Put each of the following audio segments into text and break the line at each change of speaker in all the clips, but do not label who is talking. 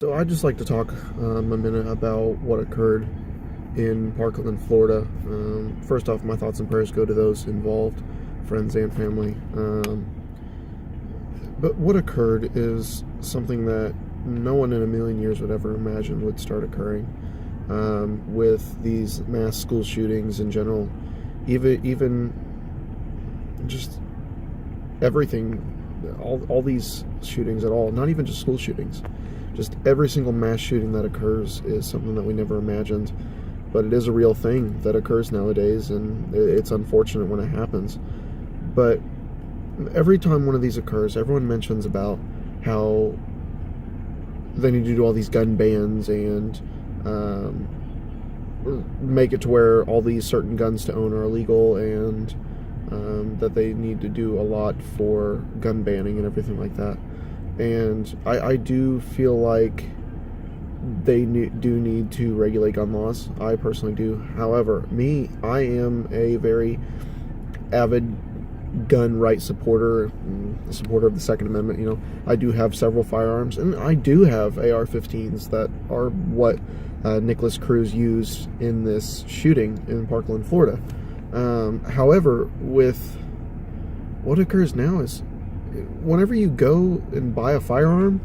So I'd just like to talk a minute about what occurred in Parkland, Florida. First off, my thoughts and prayers go to those involved, friends and family. But what occurred is something that no one in a million years would ever imagine would start occurring with these mass school shootings in general, even just everything, all these shootings at all, not even just school shootings. Just every single mass shooting that occurs is something that we never imagined, but it is a real thing that occurs nowadays, and it's unfortunate when it happens. But every time one of these occurs, everyone mentions about how they need to do all these gun bans and make it to where all these certain guns to own are illegal, and that they need to do a lot for gun banning and everything like that. And I do feel like they do need to regulate gun laws. I personally do. However, I am a very avid gun rights supporter, a supporter of the Second Amendment. You know, I do have several firearms, and I do have AR-15s that are what Nicholas Cruz used in this shooting in Parkland, Florida. However, with what occurs now is, whenever you go and buy a firearm,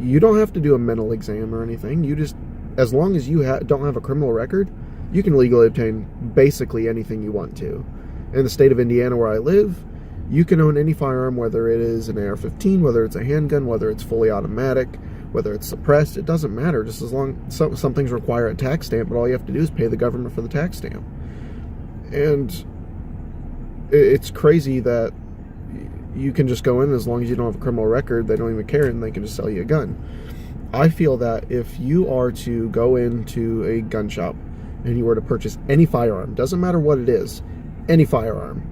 you don't have to do a mental exam or anything. You just, as long as you don't have a criminal record, you can legally obtain basically anything you want to. In the state of Indiana, where I live, you can own any firearm, whether it is an AR-15, whether it's a handgun, whether it's fully automatic, whether it's suppressed. It doesn't matter, just as long some things require a tax stamp, but all you have to do is pay the government for the tax stamp. And it's crazy that you can just go in, as long as you don't have a criminal record, they don't even care, and they can just sell you a gun. I feel that if you are to go into a gun shop and you were to purchase any firearm, doesn't matter what it is, any firearm,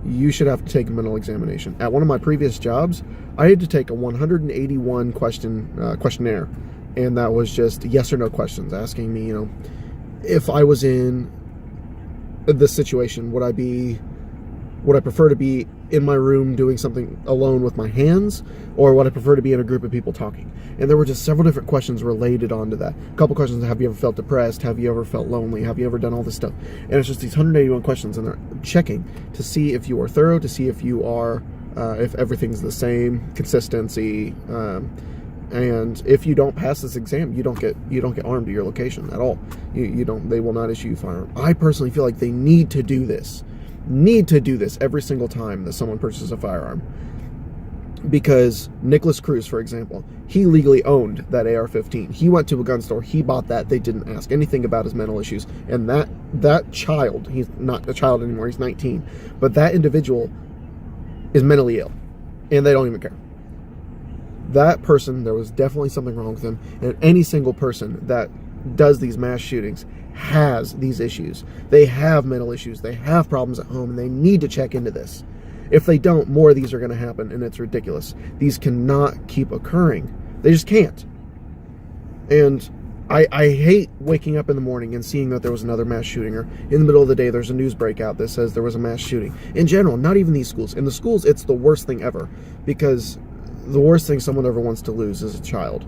you should have to take a mental examination. At one of my previous jobs, I had to take a 181 questionnaire, and that was just yes or no questions, asking me, if I was in this situation, would I prefer to be in my room doing something alone with my hands, or would I prefer to be in a group of people talking? And there were just several different questions related onto that. A couple questions: have you ever felt depressed? Have you ever felt lonely? Have you ever done all this stuff? And it's just these 181 questions, and they're checking to see if you are thorough, to see if you are, if everything's the same, consistency, and if you don't pass this exam, you don't get armed to your location at all. They will not issue you a firearm. I personally feel like they need to do this every single time that someone purchases a firearm, because Nicholas Cruz, for example, he legally owned that AR-15. He went to a gun store, he bought that. They didn't ask anything about his mental issues, and that child, he's not a child anymore, he's 19, but that individual is mentally ill, and they don't even care. That person, there was definitely something wrong with him, and any single person that does these mass shootings has these issues. They have mental issues, they have problems at home, and they need to check into this. If they don't, more of these are going to happen, and it's ridiculous. These cannot keep occurring. They just can't. And I hate waking up in the morning and seeing that there was another mass shooting, or in the middle of the day there's a news breakout that says there was a mass shooting. In general, not even these schools. In the schools, it's the worst thing ever, because the worst thing someone ever wants to lose is a child.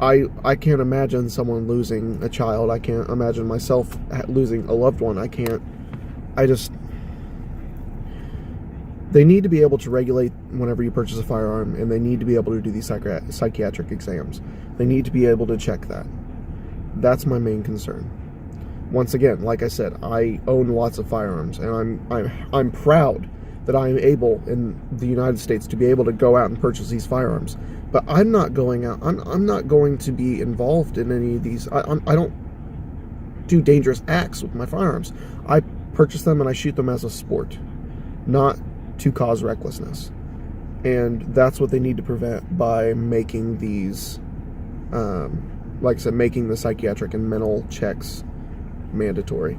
I can't imagine someone losing a child. I can't imagine myself losing a loved one. They need to be able to regulate whenever you purchase a firearm, and they need to be able to do these psychiatric exams. They need to be able to check that. That's my main concern. Once again, like I said, I own lots of firearms, and I'm proud that I am able in the United States to be able to go out and purchase these firearms. But I'm not going out. I'm not going to be involved in any of these. I don't do dangerous acts with my firearms. I purchase them and I shoot them as a sport, not to cause recklessness. And that's what they need to prevent by making these, like I said, making the psychiatric and mental checks mandatory.